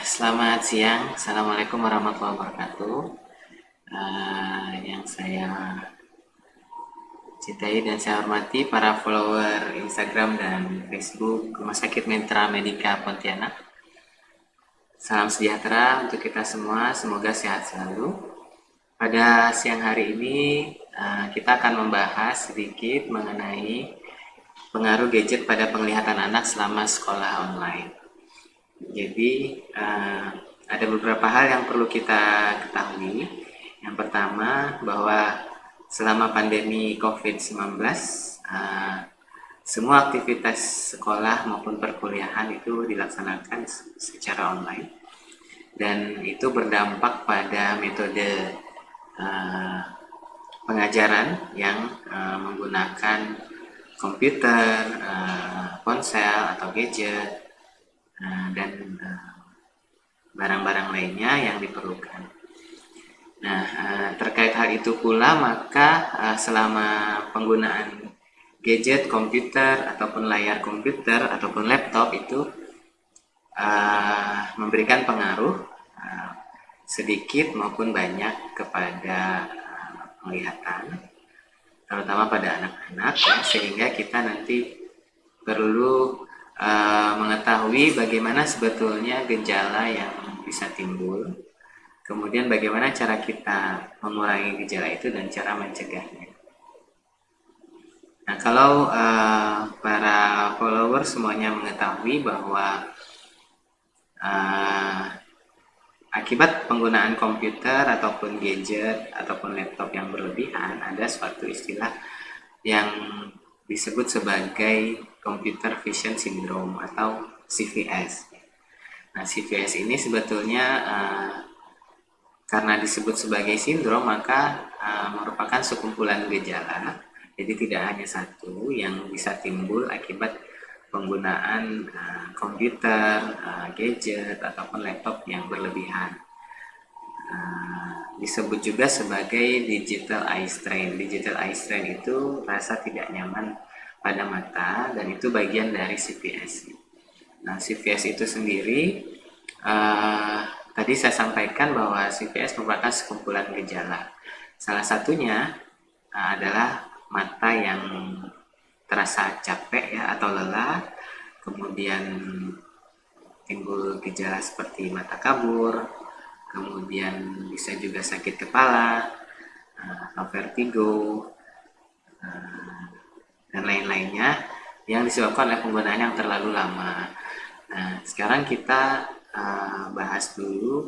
Selamat siang. Assalamualaikum warahmatullahi wabarakatuh. Yang saya cintai dan saya hormati para follower Instagram dan Facebook Rumah Sakit Mitra Medika Pontianak. Salam sejahtera untuk kita semua, semoga sehat selalu. Pada siang hari ini kita akan membahas sedikit mengenai pengaruh gadget pada penglihatan anak selama sekolah online. Jadi ada beberapa hal yang perlu kita ketahui. Yang pertama bahwa selama pandemi COVID-19 semua aktivitas sekolah maupun perkuliahan itu dilaksanakan secara online dan itu berdampak pada metode pengajaran yang menggunakan komputer, ponsel atau gadget dan barang-barang lainnya yang diperlukan. Nah, terkait hal itu pula, maka selama penggunaan gadget, komputer, ataupun layar komputer, ataupun laptop itu memberikan pengaruh sedikit maupun banyak kepada penglihatan, terutama pada anak-anak, ya, sehingga kita nanti perlu mengetahui bagaimana sebetulnya gejala yang bisa timbul, kemudian bagaimana cara kita mengurangi gejala itu dan cara mencegahnya. Nah, kalau para follower semuanya mengetahui bahwa akibat penggunaan komputer ataupun gadget ataupun laptop yang berlebihan, ada suatu istilah yang disebut sebagai Computer Vision Syndrome atau CVS. Nah, CVS ini sebetulnya karena disebut sebagai sindrom, maka merupakan sekumpulan gejala. Jadi tidak hanya satu yang bisa timbul akibat penggunaan komputer, gadget, ataupun laptop yang berlebihan. Disebut juga sebagai digital eye strain. Digital eye strain itu rasa tidak nyaman pada mata dan itu bagian dari CVS. Nah, CVS itu sendiri tadi saya sampaikan bahwa CVS merupakan sekumpulan gejala. Salah satunya adalah mata yang terasa capek ya atau lelah, kemudian timbul gejala seperti mata kabur, kemudian bisa juga sakit kepala, atau vertigo, dan lain-lainnya yang disebabkan oleh penggunaan yang terlalu lama. Nah, sekarang kita bahas dulu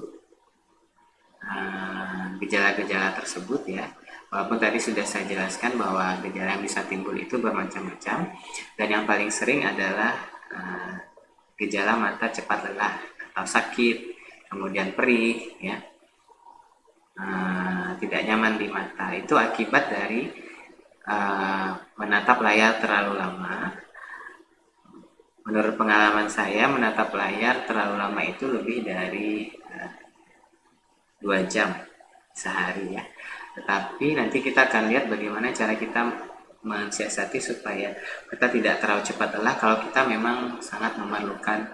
gejala-gejala tersebut ya. Walaupun tadi sudah saya jelaskan bahwa gejala yang bisa timbul itu bermacam-macam dan yang paling sering adalah gejala mata cepat lelah atau sakit, kemudian perih ya, tidak nyaman di mata. Itu akibat dari menatap layar terlalu lama. Menurut pengalaman saya, menatap layar terlalu lama itu lebih dari 2 jam sehari ya. Tetapi nanti kita akan lihat bagaimana cara kita mensiasati supaya kita tidak terlalu cepat lelah kalau kita memang sangat memerlukan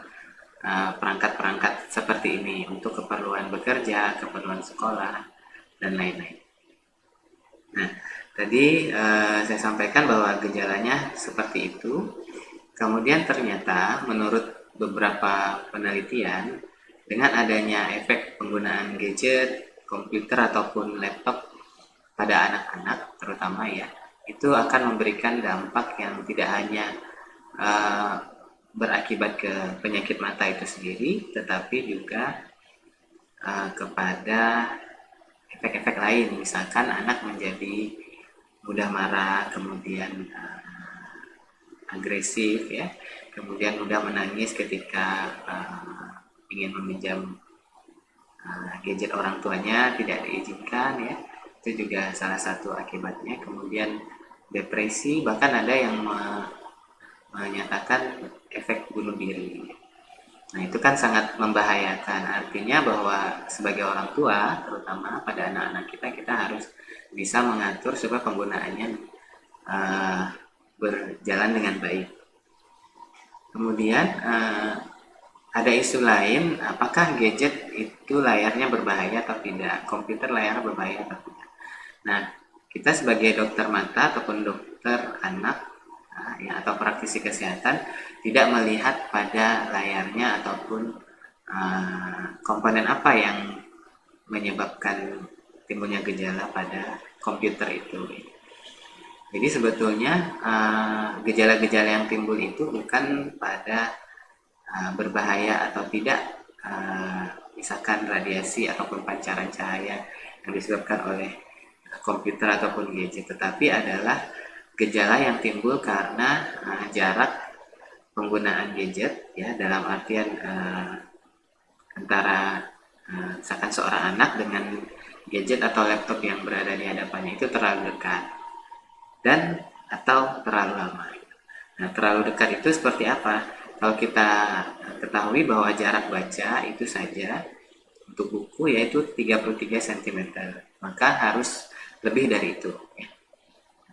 perangkat-perangkat seperti ini untuk keperluan bekerja, keperluan sekolah, dan lain-lain. Nah, tadi saya sampaikan bahwa gejalanya seperti itu. Kemudian ternyata menurut beberapa penelitian, dengan adanya efek penggunaan gadget, komputer ataupun laptop pada anak-anak terutama ya, itu akan memberikan dampak yang tidak hanya berakibat ke penyakit mata itu sendiri, tetapi juga kepada efek-efek lain. Misalkan anak menjadi mudah marah, kemudian agresif ya, kemudian mudah menangis ketika ingin meminjam gadget orang tuanya tidak diizinkan ya, itu juga salah satu akibatnya. Kemudian depresi, bahkan ada yang menyatakan efek bunuh diri. Nah, itu kan sangat membahayakan. Artinya bahwa sebagai orang tua, terutama pada anak-anak kita, kita harus bisa mengatur supaya penggunaannya berjalan dengan baik. Kemudian ada isu lain, apakah gadget itu layarnya berbahaya atau tidak, komputer layarnya berbahaya atau tidak. Nah, kita sebagai dokter mata ataupun dokter anak ya, atau praktisi kesehatan tidak melihat pada layarnya ataupun komponen apa yang menyebabkan timbulnya gejala pada komputer itu. Jadi sebetulnya gejala-gejala yang timbul itu bukan pada berbahaya atau tidak, misalkan radiasi ataupun pancaran cahaya yang disebabkan oleh komputer ataupun gadget, tetapi adalah gejala yang timbul karena jarak penggunaan gadget, ya, dalam artian antara misalkan seorang anak dengan gadget atau laptop yang berada di hadapannya itu terlalu dekat dan atau terlalu lama. Nah, terlalu dekat itu seperti apa? Kalau kita ketahui bahwa jarak baca itu saja untuk buku yaitu 33 cm, maka harus lebih dari itu.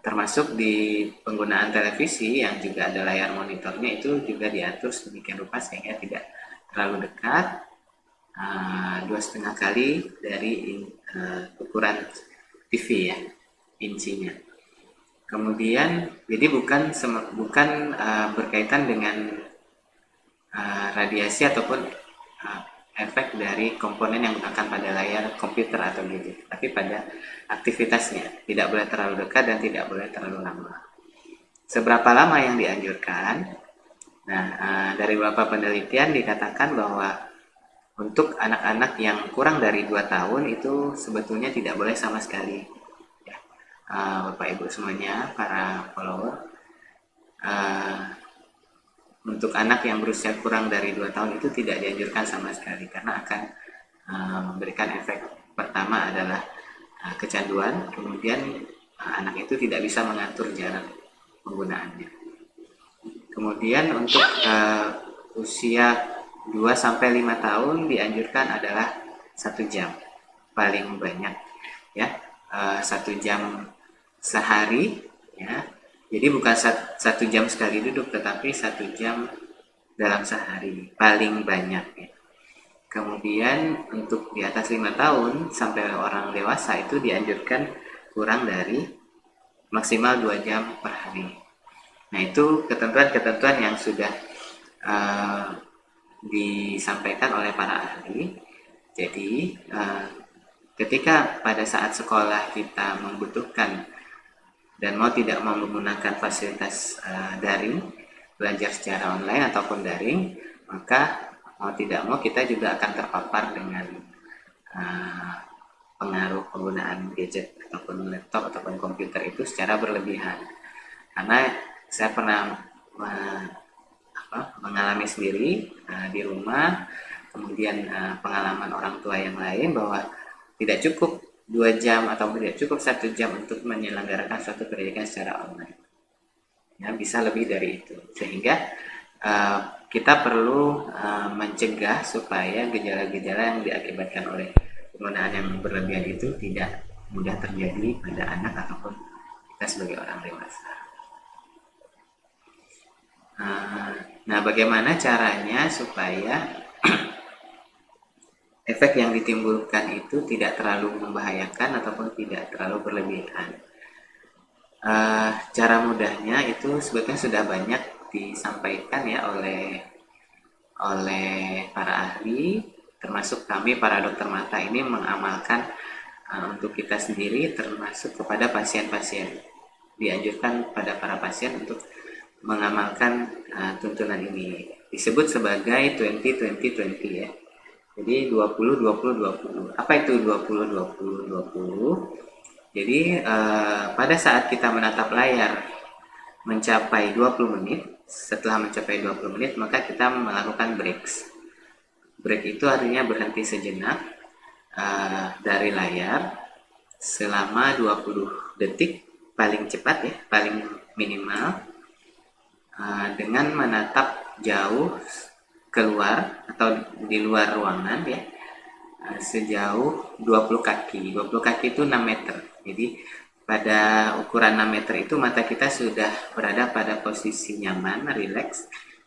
Termasuk di penggunaan televisi yang juga ada layar monitornya itu juga diatur sedemikian rupa sehingga tidak terlalu dekat, 2,5 kali dari ukuran TV, ya, incinya. Kemudian jadi bukan berkaitan dengan radiasi ataupun efek dari komponen yang digunakan pada layar komputer atau gadget, tapi pada aktivitasnya. Tidak boleh terlalu dekat dan tidak boleh terlalu lama. Seberapa lama yang dianjurkan? Nah, dari beberapa penelitian dikatakan bahwa untuk anak-anak yang kurang dari 2 tahun itu sebetulnya tidak boleh sama sekali. Bapak Ibu semuanya, para follower, untuk anak yang berusia kurang dari 2 tahun itu tidak dianjurkan sama sekali karena akan memberikan efek. Pertama adalah kecanduan, kemudian anak itu tidak bisa mengatur jarak penggunaannya. Kemudian untuk usia 2-5 tahun dianjurkan adalah 1 jam paling banyak, ya, 1 jam sehari, ya. Jadi bukan 1 jam sekali duduk, tetapi 1 jam dalam sehari paling banyak, ya. Kemudian untuk di atas 5 tahun sampai orang dewasa itu dianjurkan kurang dari maksimal 2 jam per hari. Nah, itu ketentuan-ketentuan yang sudah disampaikan oleh para ahli. Jadi ketika pada saat sekolah kita membutuhkan dan mau tidak mau menggunakan fasilitas daring, belajar secara online ataupun daring, maka mau tidak mau kita juga akan terpapar dengan pengaruh penggunaan gadget ataupun laptop ataupun komputer itu secara berlebihan. Karena saya pernah mengalami sendiri di rumah, kemudian pengalaman orang tua yang lain bahwa tidak cukup 2 jam atau tidak cukup 1 jam untuk menyelenggarakan suatu pendidikan secara online, ya, bisa lebih dari itu, sehingga kita perlu mencegah supaya gejala-gejala yang diakibatkan oleh penggunaan yang berlebihan itu tidak mudah terjadi pada anak ataupun kita sebagai orang dewasa. Nah, bagaimana caranya supaya efek yang ditimbulkan itu tidak terlalu membahayakan ataupun tidak terlalu berlebihan? Cara mudahnya itu sebetulnya sudah banyak disampaikan, ya, oleh para ahli, termasuk kami para dokter mata ini mengamalkan untuk kita sendiri, termasuk kepada pasien-pasien. Dianjurkan pada para pasien untuk mengamalkan tuntunan ini. Disebut sebagai 20-20-20, ya. Jadi 20-20-20. Apa itu 20-20-20? Jadi pada saat kita menatap layar mencapai 20 menit, setelah mencapai 20 menit maka kita melakukan breaks. Break itu artinya berhenti sejenak dari layar selama 20 detik paling cepat, ya, paling minimal, dengan menatap jauh keluar atau di luar ruangan, ya, sejauh 20 kaki. 20 kaki itu 6 meter. Jadi pada ukuran 6 meter itu mata kita sudah berada pada posisi nyaman, rileks,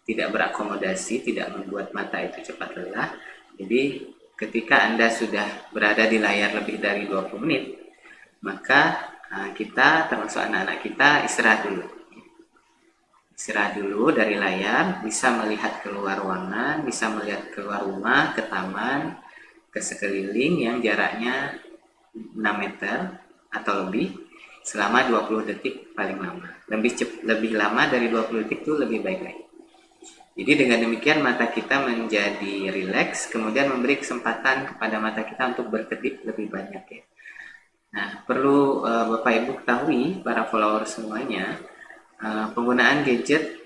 tidak berakomodasi, tidak membuat mata itu cepat lelah. Jadi ketika Anda sudah berada di layar lebih dari 20 menit, maka kita termasuk anak-anak kita istirahat dulu. Istirahat dulu dari layar, bisa melihat keluar ruangan, bisa melihat keluar rumah, ke taman, ke sekeliling yang jaraknya 6 meter atau lebih selama 20 detik paling lama. Lebih lama dari 20 detik itu lebih baik lagi. Jadi dengan demikian mata kita menjadi rileks, kemudian memberi kesempatan kepada mata kita untuk berkedip lebih banyak ya. Nah, perlu Bapak Ibu ketahui para follower semuanya, penggunaan gadget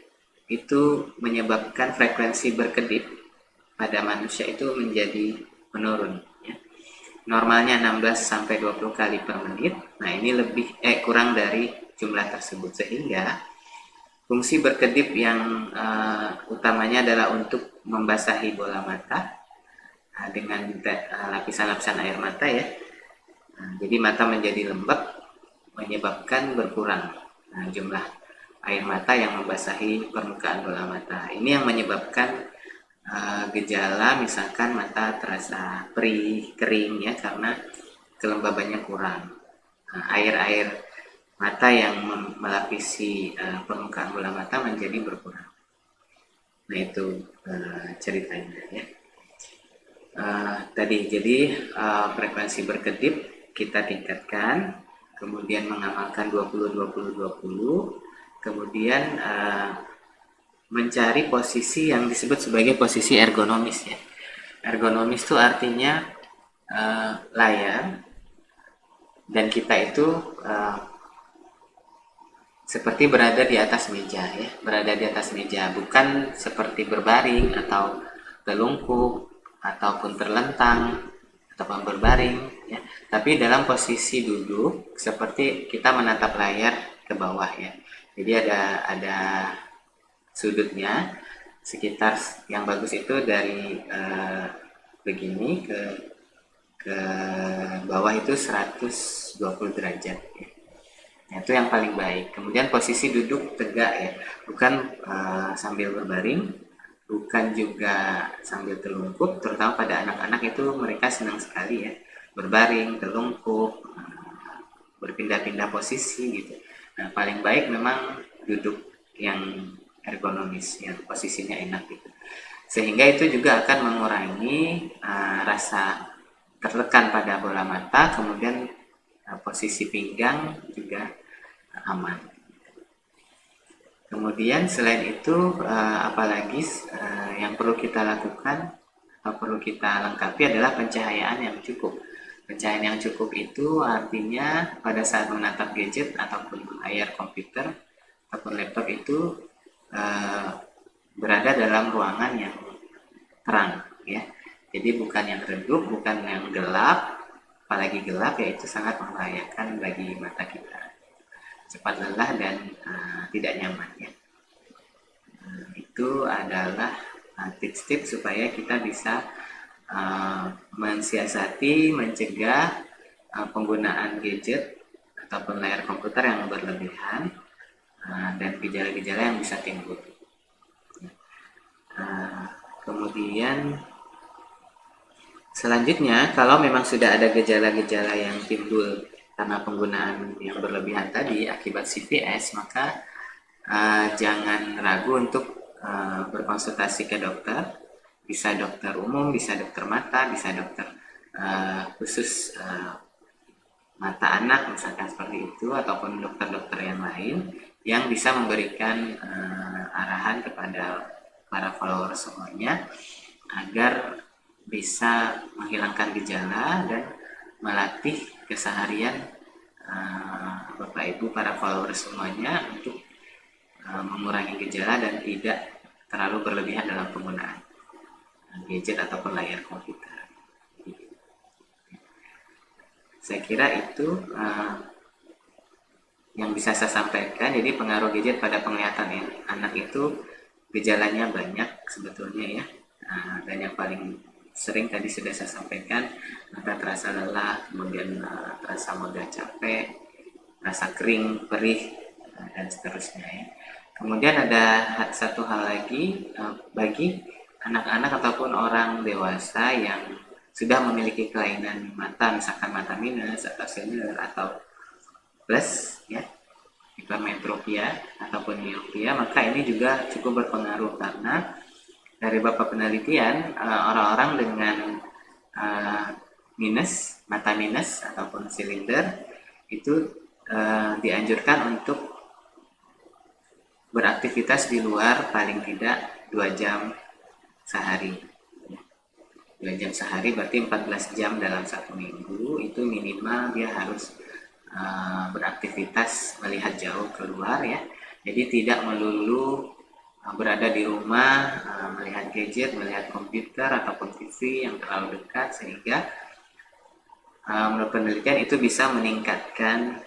itu menyebabkan frekuensi berkedip pada manusia itu menjadi menurun ya. Normalnya 16 sampai 20 kali per menit. Nah, ini kurang dari jumlah tersebut, sehingga fungsi berkedip yang utamanya adalah untuk membasahi bola mata dengan lapisan-lapisan air mata ya. Jadi mata menjadi lembab, menyebabkan berkurang jumlah air mata yang membasahi permukaan bola mata. Ini yang menyebabkan gejala misalkan mata terasa perih, kering ya, karena kelembabannya kurang. Air-air mata yang melapisi permukaan bola mata menjadi berkurang. Nah, itu ceritanya ya. Tadi jadi frekuensi berkedip kita tingkatkan, kemudian mengamalkan 20-20-20, kemudian mencari posisi yang disebut sebagai posisi ergonomis ya. Ergonomis itu artinya layar dan kita itu seperti berada di atas meja ya, berada di atas meja, bukan seperti berbaring atau telungkup ataupun terlentang ataupun berbaring ya, tapi dalam posisi duduk seperti kita menatap layar ke bawah ya. Jadi ada sudutnya sekitar, yang bagus itu dari begini ke bawah itu 120 derajat ya. Itu yang paling baik. Kemudian posisi duduk tegak ya, bukan sambil berbaring, bukan juga sambil telungkup. Terutama pada anak-anak itu mereka senang sekali ya berbaring, telungkup, berpindah-pindah posisi gitu. Nah, paling baik memang duduk yang ergonomis, yang posisinya enak gitu. Sehingga itu juga akan mengurangi rasa tertekan pada bola mata, kemudian posisi pinggang juga aman. Kemudian selain itu apalagi yang perlu kita lakukan atau perlu kita lengkapi adalah pencahayaan yang cukup. Pencahayaan yang cukup itu artinya pada saat menatap gadget ataupun layar komputer ataupun laptop itu berada dalam ruangan yang terang ya. Jadi bukan yang redup, bukan yang gelap, apalagi gelap ya itu sangat membahayakan bagi mata kita, cepat lelah dan tidak nyaman ya. Itu adalah tips-tips supaya kita bisa mensiasati, mencegah penggunaan gadget ataupun layar komputer yang berlebihan dan gejala-gejala yang bisa timbul. Kemudian selanjutnya, kalau memang sudah ada gejala-gejala yang timbul karena penggunaan yang berlebihan tadi akibat CVS, maka jangan ragu untuk berkonsultasi ke dokter. Bisa dokter umum, bisa dokter mata, bisa dokter khusus mata anak misalkan seperti itu, ataupun dokter-dokter yang lain yang bisa memberikan arahan kepada para follower semuanya agar bisa menghilangkan gejala dan melatih keseharian Bapak Ibu para follower semuanya untuk mengurangi gejala dan tidak terlalu berlebihan dalam penggunaan gadget ataupun layar komputer. Saya kira itu yang bisa saya sampaikan. Jadi pengaruh gadget pada penglihatan anak itu gejalanya banyak sebetulnya ya, dan yang paling sering tadi sudah saya sampaikan, mata terasa lelah, kemudian terasa mudah capek, rasa kering, perih, dan seterusnya ya. Kemudian ada satu hal lagi, bagi anak-anak ataupun orang dewasa yang sudah memiliki kelainan mata, misalkan mata minus atau senior atau plus, ya, hipermetropia ataupun miopia, maka ini juga cukup berpengaruh karena dari beberapa penelitian, orang-orang dengan mata minus ataupun silinder itu dianjurkan untuk beraktivitas di luar paling tidak 2 jam sehari. 2 jam sehari berarti 14 jam dalam 1 minggu, itu minimal dia harus beraktivitas melihat jauh keluar, ya. Jadi tidak melulu berada di rumah melihat gadget, melihat komputer ataupun TV yang terlalu dekat, sehingga menurut penelitian itu bisa meningkatkan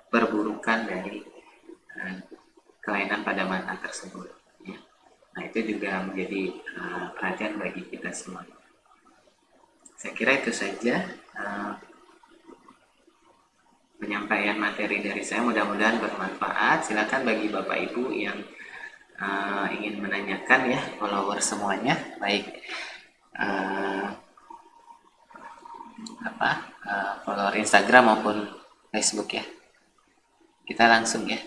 perburukan dari kelainan pada mata tersebut, ya. Nah, itu juga menjadi perhatian bagi kita semua. Saya kira itu saja penyampaian materi dari saya, mudah-mudahan bermanfaat. Silakan bagi Bapak Ibu yang ingin menanyakan, ya, follower semuanya, baik follower Instagram maupun Facebook, ya. Kita langsung, ya.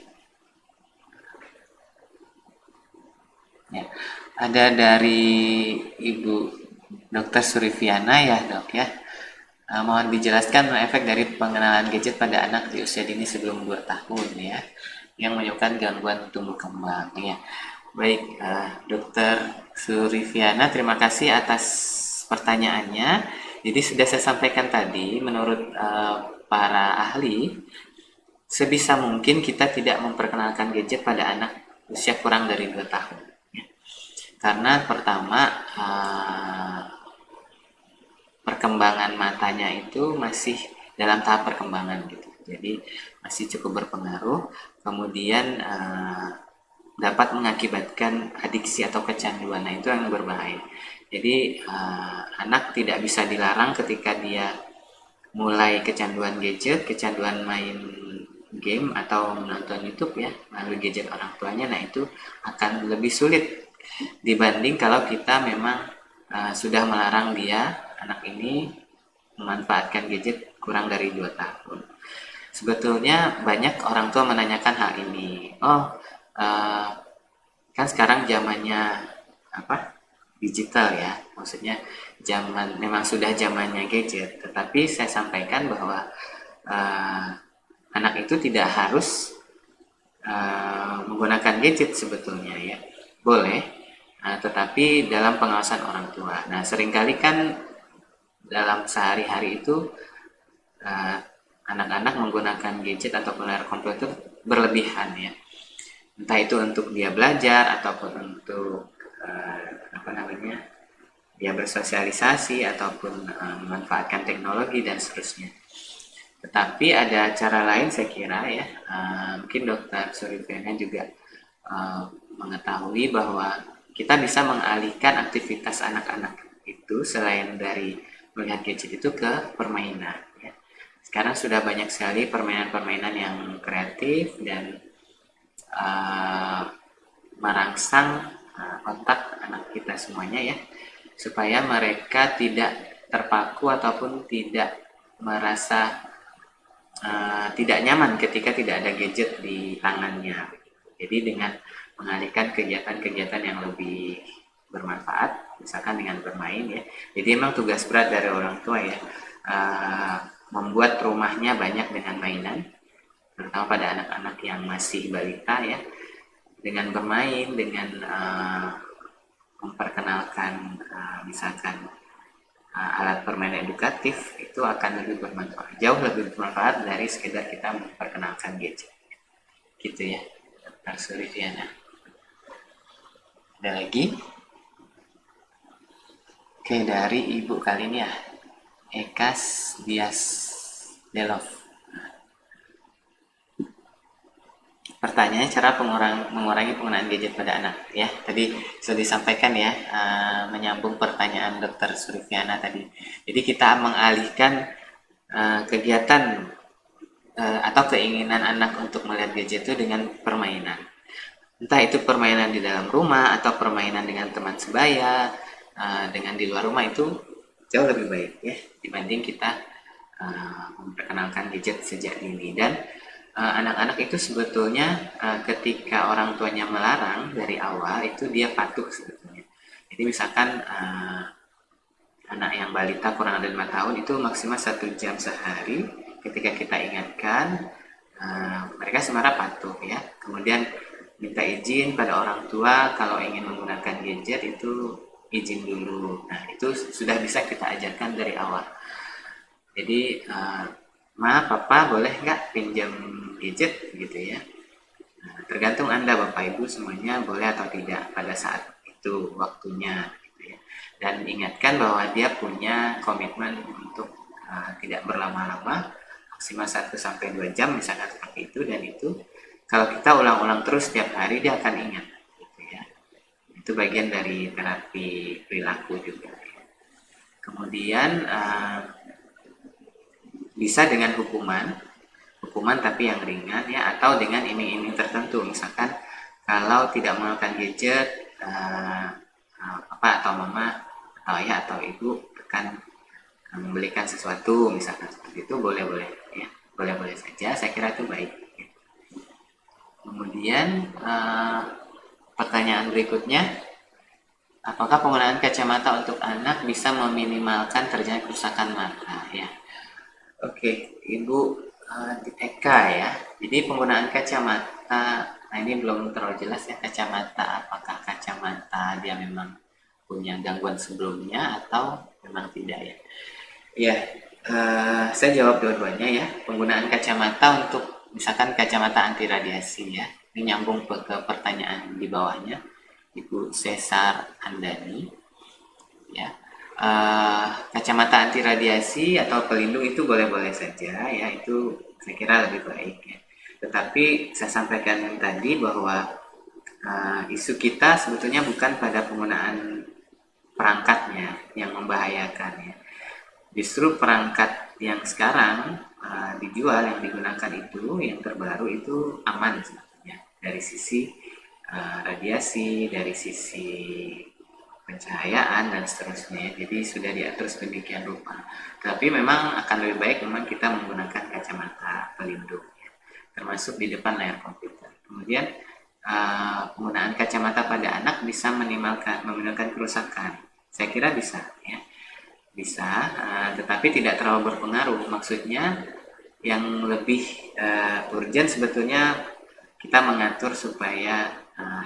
Ya, ada dari Ibu Dr. Suriviana, ya, Dok, ya. Mohon dijelaskan efek dari pengenalan gadget pada anak di usia dini sebelum 2 tahun, ya, yang menyebabkan gangguan tumbuh kembang, ya. Baik, Dr. Suriviana, terima kasih atas pertanyaannya. Jadi sudah saya sampaikan tadi, menurut para ahli, sebisa mungkin kita tidak memperkenalkan gadget pada anak usia kurang dari 2 tahun. Karena pertama, perkembangan matanya itu masih dalam tahap perkembangan, gitu. Jadi masih cukup berpengaruh. Kemudian dapat mengakibatkan adiksi atau kecanduan. Nah, itu yang berbahaya. Jadi anak tidak bisa dilarang ketika dia mulai kecanduan gadget, kecanduan main game atau menonton YouTube, ya, melalui gadget orang tuanya. Nah, itu akan lebih sulit dibanding kalau kita memang sudah melarang dia, anak ini, memanfaatkan gadget kurang dari 2 tahun. Sebetulnya banyak orang tua menanyakan hal ini. Kan sekarang zamannya digital, ya, maksudnya memang sudah zamannya gadget. Tetapi saya sampaikan bahwa anak itu tidak harus menggunakan gadget sebetulnya, ya. Boleh, tetapi dalam pengawasan orang tua. Nah, seringkali kan dalam sehari-hari itu anak-anak menggunakan gadget ataupun layar komputer berlebihan, ya. Entah itu untuk dia belajar ataupun untuk dia bersosialisasi ataupun memanfaatkan teknologi dan seterusnya. Tetapi ada cara lain, saya kira, ya. Mungkin Dr. Suriviana juga mengetahui bahwa kita bisa mengalihkan aktivitas anak-anak itu selain dari melihat gadget itu ke permainan, ya. Sekarang sudah banyak sekali permainan-permainan yang kreatif dan merangsang otak anak kita semuanya, ya, supaya mereka tidak terpaku ataupun tidak merasa tidak nyaman ketika tidak ada gadget di tangannya. Jadi dengan mengalihkan kegiatan-kegiatan yang lebih bermanfaat, misalkan dengan bermain, ya. Jadi memang tugas berat dari orang tua, ya, membuat rumahnya banyak dengan mainan, terutama pada anak-anak yang masih balita, ya, dengan bermain, dengan memperkenalkan misalkan alat permainan edukatif, itu akan lebih bermanfaat, jauh lebih bermanfaat dari sekedar kita memperkenalkan gadget, gitu, ya, Dr. Suriviana. Ada lagi? Oke, dari Ibu kali ini, ya, Ekas Dias Delov. Pertanyaannya, cara mengurangi penggunaan gadget pada anak, ya. Tadi sudah disampaikan, ya, menyambung pertanyaan Dr. Suriviana tadi. Jadi kita mengalihkan kegiatan atau keinginan anak untuk melihat gadget itu dengan permainan. Entah itu permainan di dalam rumah atau permainan dengan teman sebaya, dengan di luar rumah itu jauh lebih baik ya dibanding kita memperkenalkan gadget sejak dini. Dan anak-anak itu sebetulnya ketika orang tuanya melarang dari awal itu dia patuh sebetulnya. Jadi misalkan anak yang balita kurang dari 5 tahun itu maksimal 1 jam sehari, ketika kita ingatkan mereka sebenarnya patuh ya. Kemudian minta izin pada orang tua kalau ingin menggunakan gadget itu izin dulu. Nah itu sudah bisa kita ajarkan dari awal. Jadi ma, papa boleh nggak pinjam gadget gitu ya. Nah, tergantung Anda Bapak Ibu semuanya boleh atau tidak pada saat itu waktunya gitu ya. Dan ingatkan bahwa dia punya komitmen untuk tidak berlama-lama, maksimal 1 sampai 2 jam misalkan seperti itu. Dan itu kalau kita ulang-ulang terus setiap hari dia akan ingat gitu ya. Itu bagian dari terapi perilaku juga ya. Kemudian bisa dengan hukuman tapi yang ringan ya, atau dengan iming-iming tertentu. Misalkan kalau tidak menggunakan gadget, papa atau mama atau ayah atau ibu akan membelikan sesuatu, misalkan seperti itu, boleh-boleh ya, boleh-boleh saja. Saya kira itu baik ya. Kemudian pertanyaan berikutnya, apakah penggunaan kacamata untuk anak bisa meminimalkan terjadinya kerusakan mata ya? Oke, Ibu Eka ya. Jadi penggunaan kacamata, nah ini belum terlalu jelas ya, kacamata apakah kacamata dia memang punya gangguan sebelumnya atau memang tidak ya. Ya, saya jawab dua-duanya ya. Penggunaan kacamata untuk misalkan kacamata anti radiasi ya. Ini nyambung ke pertanyaan di bawahnya, Ibu Cesar Andani ya. Kacamata anti radiasi atau pelindung itu boleh-boleh saja ya, itu saya kira lebih baik ya. Tetapi saya sampaikan tadi bahwa isu kita sebetulnya bukan pada penggunaan perangkatnya yang membahayakan ya. Justru perangkat yang sekarang dijual, yang digunakan itu, yang terbaru itu aman sebetulnya dari sisi radiasi, dari sisi pencahayaan dan seterusnya. Jadi sudah diatur sedemikian rupa. Tapi memang akan lebih baik memang kita menggunakan kacamata pelindung ya, termasuk di depan layar komputer. Kemudian penggunaan kacamata pada anak bisa meminimalkan kerusakan. Saya kira bisa ya. Bisa, tetapi tidak terlalu berpengaruh. Maksudnya yang lebih urgent sebetulnya kita mengatur supaya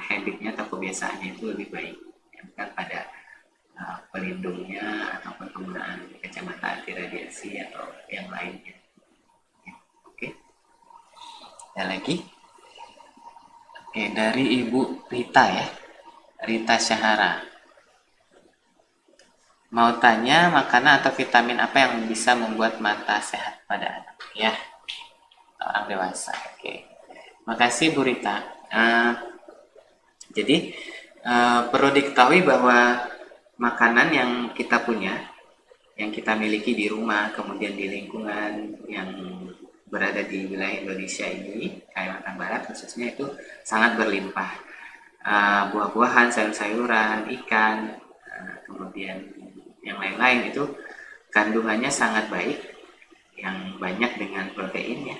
habitnya atau kebiasaannya itu lebih baik, bukan pada pelindungnya ataupun penggunaan kacamata anti radiasi atau yang lainnya. Oke, ada lagi. Oke, dari Ibu Rita ya, Rita Syahara. Mau tanya makanan atau vitamin apa yang bisa membuat mata sehat pada anak ya, orang dewasa. Oke, makasih Bu Rita. Jadi perlu diketahui bahwa makanan yang kita punya, yang kita miliki di rumah, kemudian di lingkungan yang berada di wilayah Indonesia ini, Kalimantan Barat khususnya, itu sangat berlimpah. Buah-buahan, sayur-sayuran, ikan, kemudian yang lain-lain itu kandungannya sangat baik, yang banyak dengan protein ya.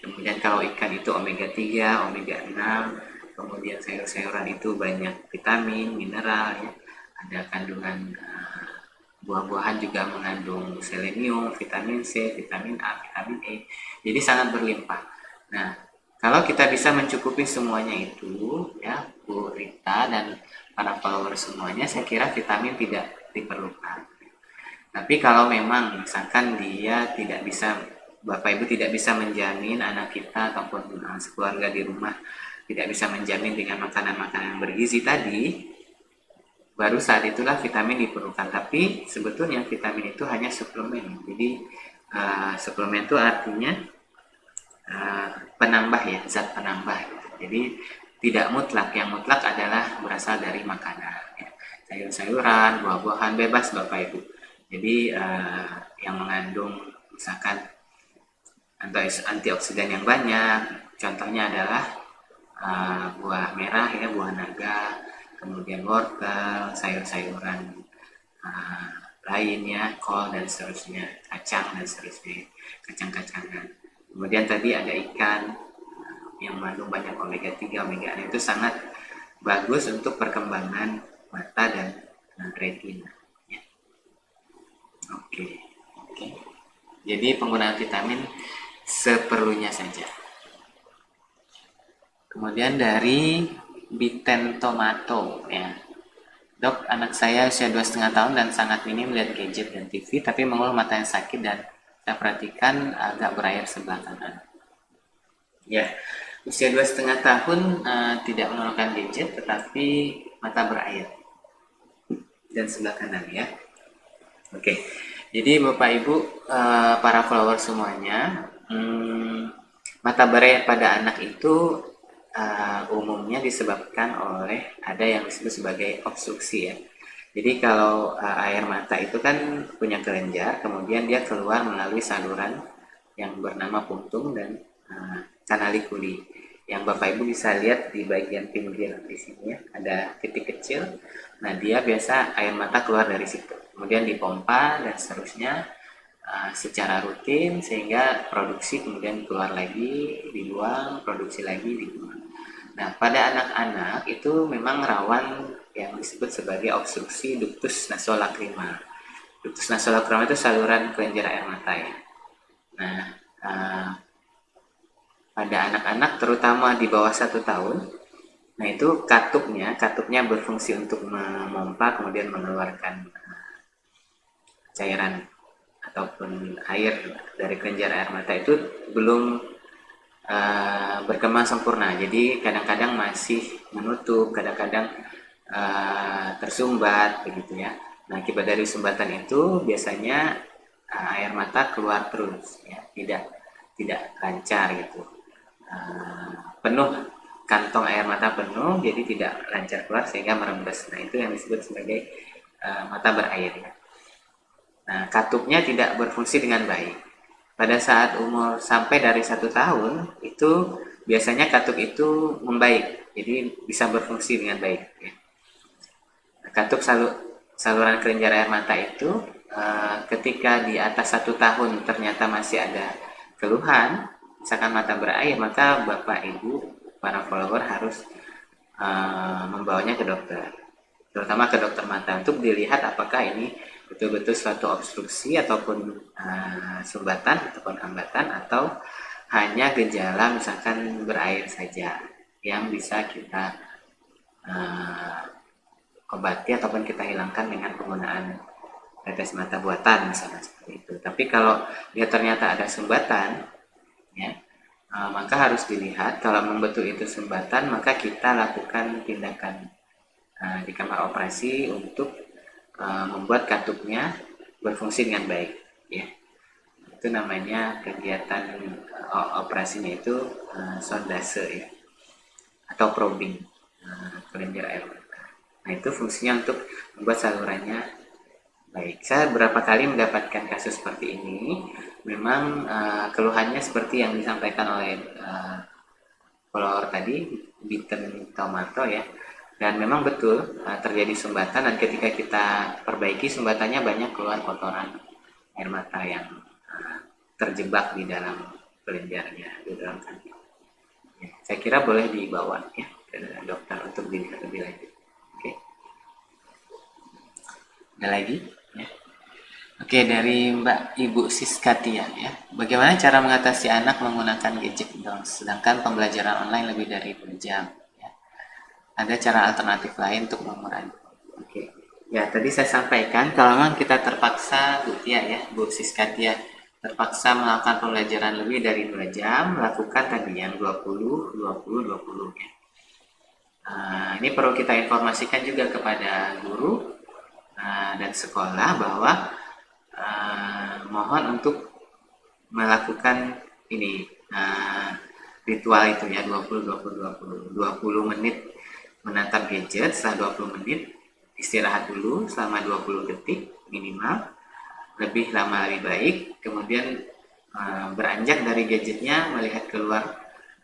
Kemudian kalau ikan itu omega 3, omega 6, kemudian sayur-sayuran itu banyak vitamin, mineral ya. Ada kandungan buah-buahan juga mengandung selenium, vitamin C, vitamin A, vitamin E. Jadi sangat berlimpah. Nah, kalau kita bisa mencukupi semuanya itu ya, Bu Rita dan para follower semuanya, saya kira vitamin tidak diperlukan. Tapi kalau memang misalkan dia tidak bisa, Bapak Ibu tidak bisa menjamin anak kita ataupun sekeluarga di rumah tidak bisa menjamin dengan makanan-makanan bergizi tadi, baru saat itulah vitamin diperlukan. Tapi sebetulnya vitamin itu hanya suplemen. Jadi suplemen itu artinya penambah ya, zat penambah. Jadi tidak mutlak. Yang mutlak adalah berasal dari makanan ya. Sayur-sayuran, buah-buahan bebas Bapak Ibu. Jadi yang mengandung misalkan antioksidan yang banyak, contohnya adalah buah merah ya, buah naga, kemudian wortel, sayur-sayuran uh, lainnya, kol dan seterusnya, kacang dan seterusnya, kacang-kacangan. Kemudian tadi ada ikan yang mengandung banyak omega 3, omega 6, itu sangat bagus untuk perkembangan mata dan retina. Ya. Oke. Oke. Jadi penggunaan vitamin seperlunya saja. Kemudian dari Biten Tomato ya. Dok, anak saya usia 2,5 tahun dan sangat minim melihat gadget dan TV, tapi mengeluh mata yang sakit dan saya perhatikan agak berair sebelah kanan. Ya, usia 2,5 tahun tidak menggunakan gadget, tetapi mata berair dan sebelah kanan ya. Oke, jadi Bapak Ibu, para follower semuanya, mata berair pada anak itu umumnya disebabkan oleh ada yang disebut sebagai obstruksi ya. Jadi kalau air mata itu kan punya kelenjar, kemudian dia keluar melalui saluran yang bernama puntung dan kanalikuli. Yang Bapak Ibu bisa lihat di bagian pinggir di sini ya, ada titik kecil. Nah, dia biasa air mata keluar dari situ. Kemudian dipompa dan seterusnya secara rutin sehingga produksi kemudian keluar lagi, dibuang, produksi lagi, dibuang. Nah, pada anak-anak itu memang rawan yang disebut sebagai obstruksi ductus nasolacrimal. Ductus nasolacrimal itu saluran kelenjar air mata ya. Nah, pada anak-anak terutama di bawah 1 tahun, nah itu katupnya berfungsi untuk memompa kemudian mengeluarkan cairan ataupun air dari kelenjar air mata itu belum berkembang sempurna. Jadi kadang-kadang masih menutup, kadang-kadang tersumbat begitu ya. Nah, akibat dari sumbatan itu biasanya air mata keluar terus ya, tidak lancar gitu. Penuh, kantong air mata penuh, jadi tidak lancar keluar sehingga merembes. Nah, itu yang disebut sebagai mata berair ya. Nah, katupnya tidak berfungsi dengan baik. Pada saat umur sampai dari 1 tahun itu biasanya katup itu membaik, jadi bisa berfungsi dengan baik ya. Katup saluran kelenjar air mata itu ketika di atas 1 tahun ternyata masih ada keluhan, misalkan mata berair, maka Bapak Ibu para follower harus membawanya ke dokter, terutama ke dokter mata untuk dilihat apakah ini betul-betul suatu obstruksi ataupun sumbatan ataupun hambatan atau hanya gejala misalkan berair saja yang bisa kita obati ataupun kita hilangkan dengan penggunaan tetes mata buatan misalnya seperti itu. Tapi kalau dia ternyata ada sumbatan ya, maka harus dilihat. Kalau membetul itu sumbatan, maka kita lakukan tindakan di kamar operasi untuk membuat katupnya berfungsi dengan baik ya. Itu namanya kegiatan operasinya itu sondase ya, atau probing kelenjar air mata. Nah, itu fungsinya untuk membuat salurannya baik. Saya beberapa kali mendapatkan kasus seperti ini. Memang keluhannya seperti yang disampaikan oleh follower tadi, Biten Tomato ya. Dan memang betul terjadi sumbatan, dan ketika kita perbaiki sumbatannya banyak keluar kotoran air mata yang terjebak di dalam kelenjarnya, di dalam kantong. Ya, saya kira boleh dibawa ya ke dokter untuk dilihat lebih lanjut. Oke. Ada lagi? Ya. Oke, dari Mbak Ibu Siskatia ya. Bagaimana cara mengatasi anak menggunakan gadget dong, sedangkan pembelajaran online lebih dari 2 jam? Ada cara alternatif lain untuk mengurangi. Oke. Ya, tadi saya sampaikan kalau memang kita terpaksa Bu Tia ya, Bu Siskatia terpaksa melakukan pembelajaran lebih dari 2 jam, lakukan tadi yang 20 ya. Ini perlu kita informasikan juga kepada guru dan sekolah bahwa mohon untuk melakukan ini ritual itu ya, 20 menit menatap gadget, setelah 20 menit istirahat dulu selama 20 detik minimal, lebih lama lebih baik, kemudian beranjak dari gadgetnya melihat keluar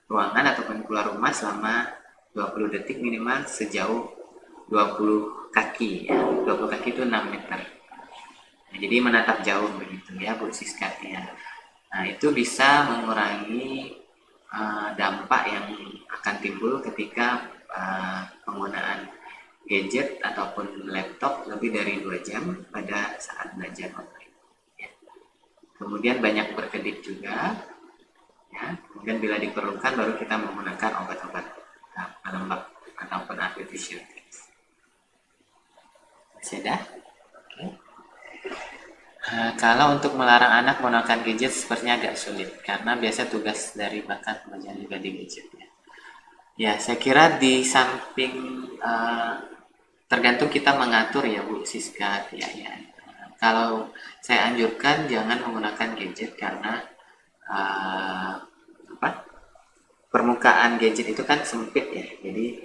ruangan ataupun keluar rumah selama 20 detik minimal sejauh 20 kaki ya. 20 kaki itu 6 meter. Nah, jadi menatap jauh begitu ya Bu Siska ya. Nah, itu bisa mengurangi dampak yang akan timbul ketika penggunaan gadget ataupun laptop lebih dari 2 jam pada saat belajar online. Ya. Kemudian banyak berkedip juga. Ya. Kemudian bila diperlukan baru kita menggunakan obat-obat pelembab ataupun artificial tears. Masih ada? Okay. Kalau untuk melarang anak menggunakan gadget sepertinya agak sulit karena biasa tugas dari bahkan pembelajaran juga di gadget ya. Ya, saya kira di samping tergantung kita mengatur ya Bu Siska ya. Kalau saya anjurkan jangan menggunakan gadget karena permukaan gadget itu kan sempit ya, jadi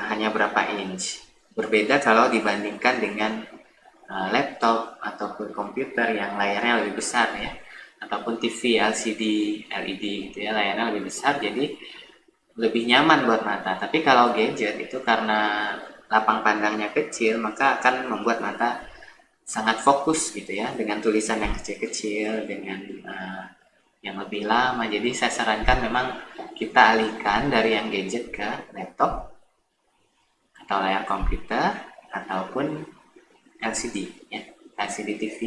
hanya berapa inch. Berbeda kalau dibandingkan dengan laptop ataupun komputer yang layarnya lebih besar ya, ataupun TV LCD, LED gitu ya, layarnya lebih besar jadi lebih nyaman buat mata. Tapi kalau gadget itu karena lapang pandangnya kecil maka akan membuat mata sangat fokus gitu ya dengan tulisan yang kecil-kecil, dengan yang lebih lama. Jadi saya sarankan memang kita alihkan dari yang gadget ke laptop atau layar komputer ataupun LCD ya, LCD TV.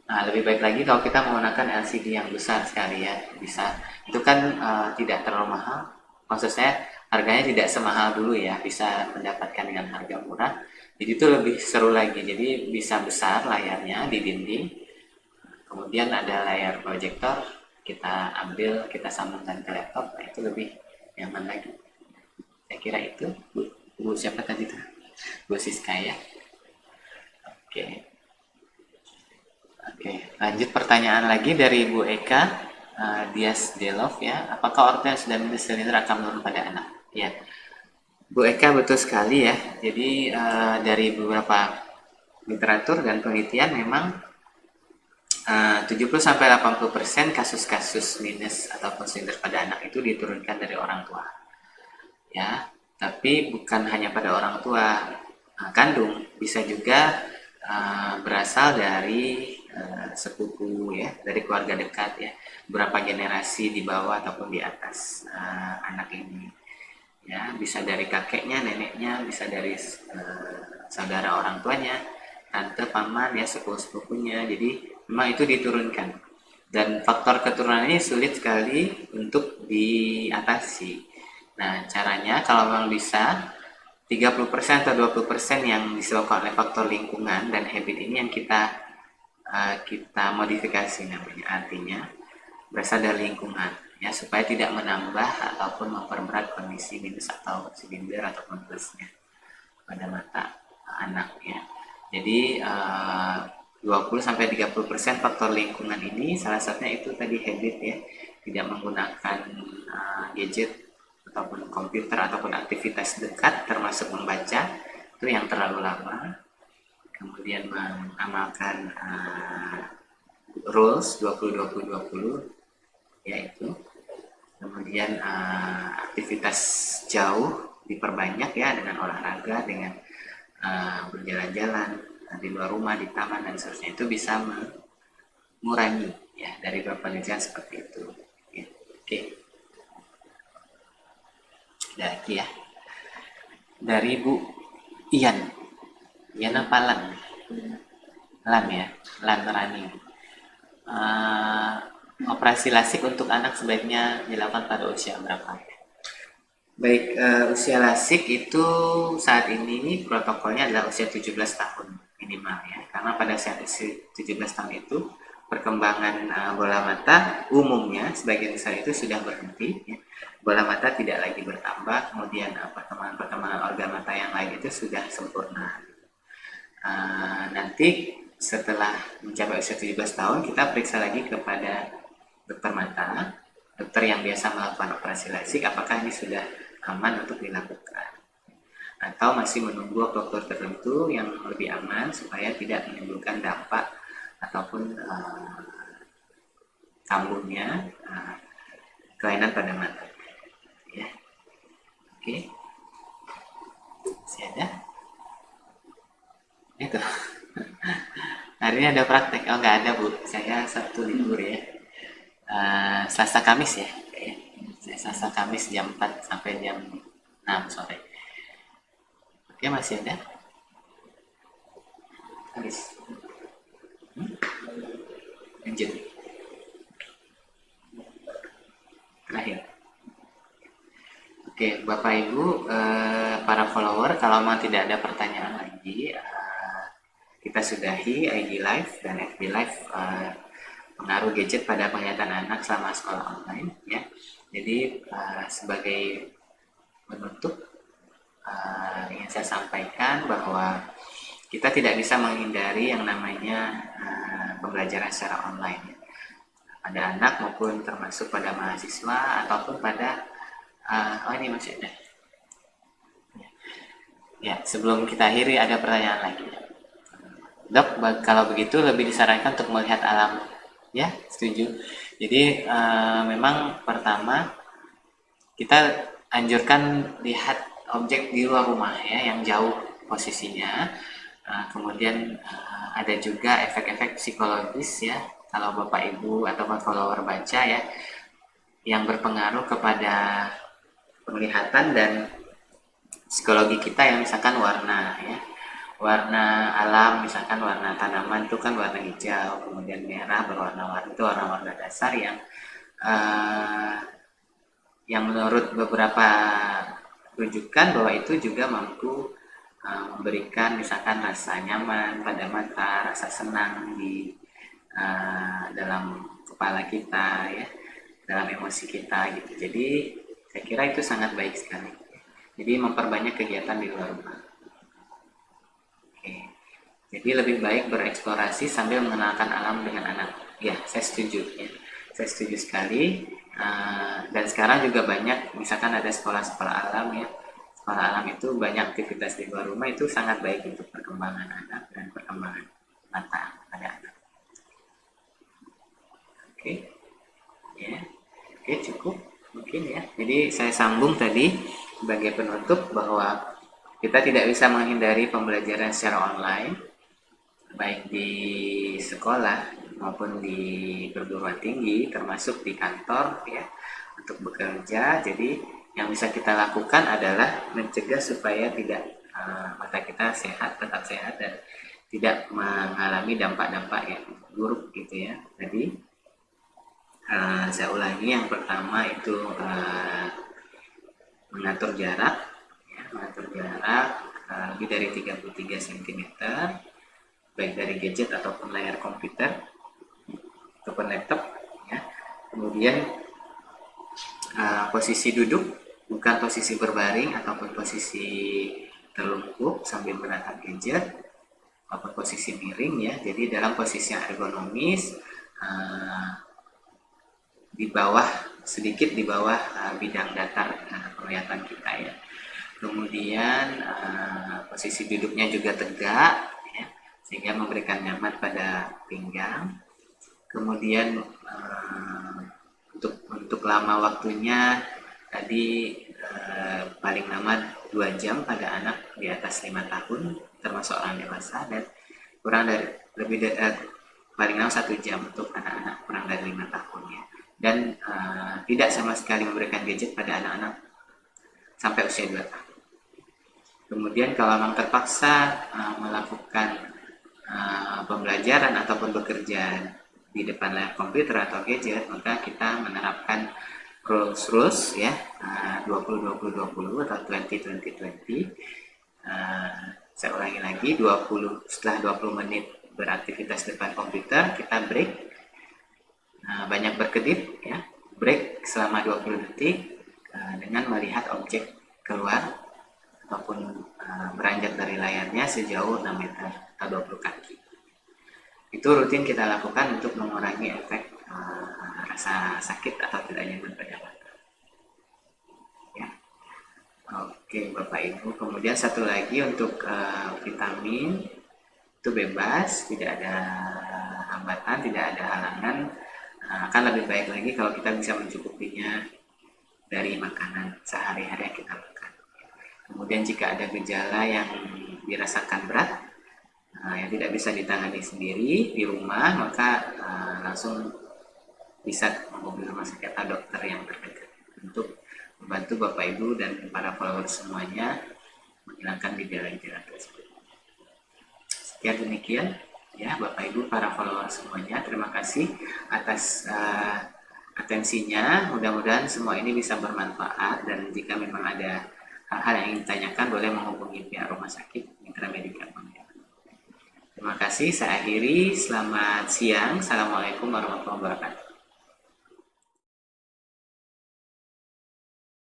Nah, lebih baik lagi kalau kita menggunakan LCD yang besar sekali ya, bisa itu kan tidak terlalu mahal. Maksud saya harganya tidak semahal dulu ya, bisa mendapatkan dengan harga murah. Jadi itu lebih seru lagi. Jadi bisa besar layarnya di dinding. Kemudian ada layar proyektor, kita ambil, kita sambungkan ke laptop, nah itu lebih nyaman lagi. Saya kira itu, Bu siapa tadi tuh? Bu Siska ya. Oke. Oke, lanjut pertanyaan lagi dari Bu Eka Dias Delov ya. Apakah orang yang sudah minum silinder akan menurun pada anak? Ya, Bu Eka betul sekali ya. Jadi dari beberapa literatur dan penelitian memang 70-80% kasus-kasus minus ataupun silinder pada anak itu diturunkan dari orang tua. Ya, tapi bukan hanya pada orang tua kandung, bisa juga berasal dari sepupu ya, dari keluarga dekat ya, berapa generasi di bawah ataupun di atas anak ini ya, bisa dari kakeknya, neneknya, bisa dari saudara orang tuanya, tante, paman ya, sepupu-sepupunya. Jadi memang itu diturunkan dan faktor keturunan ini sulit sekali untuk diatasi. Nah, caranya kalau memang bisa 30% atau 20% yang disebabkan oleh faktor lingkungan dan habit ini yang kita modifikasi namanya. Artinya berasal dari lingkungan ya, supaya tidak menambah ataupun memperberat kondisi minus atau silinder ataupun plusnya pada mata anak ya. Jadi 20-30% faktor lingkungan ini salah satunya itu tadi habit ya, tidak menggunakan gadget ataupun komputer ataupun aktivitas dekat termasuk membaca itu yang terlalu lama, kemudian mengamalkan rules 20-20-20 yaitu, kemudian aktivitas jauh diperbanyak ya dengan olahraga, dengan berjalan-jalan di luar rumah, di taman dan seterusnya, itu bisa mengurangi ya dari beberapa penelitian seperti itu ya. Oke, ada lagi ya dari Bu Ian apa Lan? Lan ya, Lan Rani. Operasi lasik untuk anak sebaiknya dilakukan pada usia berapa? Baik, usia lasik itu saat ini protokolnya adalah usia 17 tahun minimal ya. Karena pada saat usia 17 tahun itu perkembangan bola mata umumnya sebagian besar itu sudah berhenti ya. Bola mata tidak lagi bertambah, kemudian perkembangan organ mata yang lain itu sudah sempurna. Nanti setelah mencapai usia 17 tahun kita periksa lagi kepada dokter mata, dokter yang biasa melakukan operasi lasik, apakah ini sudah aman untuk dilakukan atau masih menunggu waktu tertentu yang lebih aman supaya tidak menimbulkan dampak ataupun kambuhnya kelainan pada mata. Oke, masih ada? Itu. Hari ini ada praktek? Oh, nggak ada, Bu. Saya Sabtu libur ya. Selasa Kamis ya. Saya Selasa Kamis jam 4 sampai jam 6 sore. Oke, masih ada? Habis. Lanjut. Terakhir. Oke, Bapak Ibu, para follower, kalau memang tidak ada pertanyaan lagi, kita sudahi IG Live dan FB Live pengaruh gadget pada penglihatan anak selama sekolah online ya. Jadi sebagai penutup ingin saya sampaikan bahwa kita tidak bisa menghindari yang namanya pembelajaran secara online ya. Pada anak maupun termasuk pada mahasiswa ataupun pada oh ini masih ada. Ya, sebelum kita akhiri ada pertanyaan lagi. Dok, kalau begitu lebih disarankan untuk melihat alam. Ya, setuju. Jadi memang pertama kita anjurkan lihat objek di luar rumah ya, yang jauh posisinya. Kemudian ada juga efek-efek psikologis ya, kalau Bapak Ibu atau follower baca ya, yang berpengaruh kepada penglihatan dan psikologi kita, yang misalkan warna ya, warna alam, misalkan warna tanaman itu kan warna hijau, kemudian merah berwarna-warni, itu warna-warna dasar yang menurut beberapa rujukan bahwa itu juga mampu memberikan misalkan rasa nyaman pada mata, rasa senang di dalam kepala kita ya, dalam emosi kita gitu. Jadi saya kira itu sangat baik sekali. Jadi memperbanyak kegiatan di luar rumah. Oke. Jadi lebih baik bereksplorasi sambil mengenalkan alam dengan anak. Ya, saya setuju ya. Saya setuju sekali. Dan sekarang juga banyak, misalkan ada sekolah-sekolah alam ya. Sekolah alam itu banyak aktivitas di luar rumah, itu sangat baik untuk perkembangan anak dan perkembangan mata pada anak. Oke. Ya. Oke, cukup mungkin ya. Jadi saya sambung tadi sebagai penutup bahwa kita tidak bisa menghindari pembelajaran secara online, baik di sekolah maupun di perguruan tinggi, termasuk di kantor ya, untuk bekerja. Jadi yang bisa kita lakukan adalah mencegah supaya tidak mata kita sehat, tetap sehat dan tidak mengalami dampak-dampak yang buruk gitu ya. Jadi saya ulangi, yang pertama itu mengatur jarak ya, mengatur jarak lebih dari 33 cm baik dari gadget ataupun layar komputer ataupun laptop ya. Kemudian posisi duduk bukan posisi berbaring ataupun posisi terlungkup sambil menatap gadget ataupun posisi miring ya. Jadi dalam posisi yang ergonomis, di bawah, sedikit di bawah bidang datar penglihatan kita ya. Kemudian posisi duduknya juga tegak ya, sehingga memberikan nyaman pada pinggang. Kemudian untuk lama waktunya tadi paling lama 2 jam pada anak di atas 5 tahun termasuk orang dewasa, dan kurang dari paling lama 1 jam untuk anak-anak kurang dari 5 tahun ya. Dan tidak sama sekali memberikan gadget pada anak-anak sampai usia 2 tahun. Kemudian kalau memang terpaksa melakukan pembelajaran ataupun bekerja di depan layar komputer atau gadget, maka kita menerapkan rules ya, 20-20-20 atau 20-20-20. Saya ulangi lagi, setelah 20 menit beraktivitas depan komputer, kita break. Banyak berkedip ya, break selama 20 detik dengan melihat objek keluar ataupun beranjak dari layarnya sejauh 6 meter atau 20 kaki. Itu rutin kita lakukan untuk mengurangi efek rasa sakit atau tidak nyaman pada mata ya. Oke Bapak Ibu, kemudian satu lagi untuk vitamin itu bebas, tidak ada hambatan, tidak ada halangan. Akan lebih baik lagi kalau kita bisa mencukupinya dari makanan sehari-hari yang kita makan. Kemudian jika ada gejala yang dirasakan berat, yang tidak bisa ditangani sendiri di rumah, maka langsung bisa menghubungi rumah sakit atau dokter yang terdekat untuk membantu Bapak Ibu dan para follower semuanya menghilangkan gejala-gejala tersebut. Sekian demikian ya Bapak Ibu para follower semuanya, terima kasih atas atensinya. Mudah-mudahan semua ini bisa bermanfaat, dan jika memang ada hal-hal yang ingin ditanyakan boleh menghubungi pihak rumah sakit Mitra Medika Pontianak. Terima kasih, saya akhiri. Selamat siang. Assalamualaikum warahmatullahi wabarakatuh.